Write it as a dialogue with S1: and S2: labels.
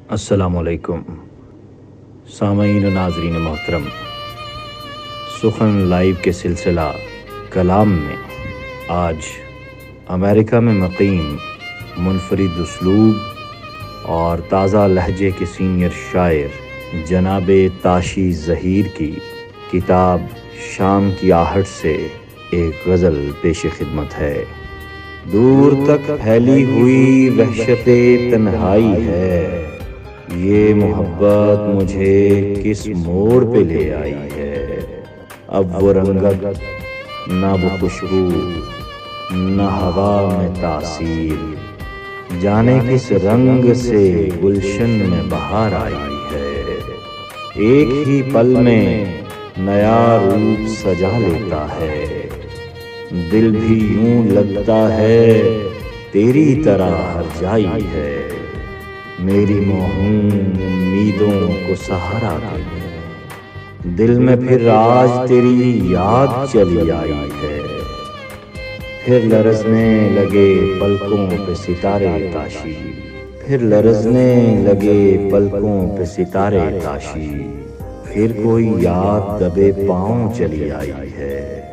S1: السلام علیکم سامعین و ناظرین محترم، سخن لائیو کے سلسلہ کلام میں آج امریکہ میں مقیم منفرد اسلوب اور تازہ لہجے کے سینئر شاعر جناب تاشی ظہیر کی کتاب شام کی آہٹ سے ایک غزل پیش خدمت ہے۔ دور تک پھیلی ہوئی وحشت تنہائی ہے، یہ محبت مجھے کس موڑ پہ لے آئی ہے۔ اب وہ رنگت نہ وہ خوشبو نہ ہوا میں تاثیر، جانے کس رنگ سے گلشن میں بہار آئی ہے۔ ایک ہی پل میں نیا روپ سجا لیتا ہے، دل بھی یوں لگتا ہے تیری طرح ہر جائی ہے۔ میری موہوم امیدوں کو سہارا دے، دل میں پھر آج تیری یاد چلی آئی ہے۔ پھر لرزنے لگے پلکوں پہ ستارے تاشی، پھر لرزنے لگے پلکوں پہ ستارے تاشی، پھر کوئی یاد دبے پاؤں چلی آئی ہے۔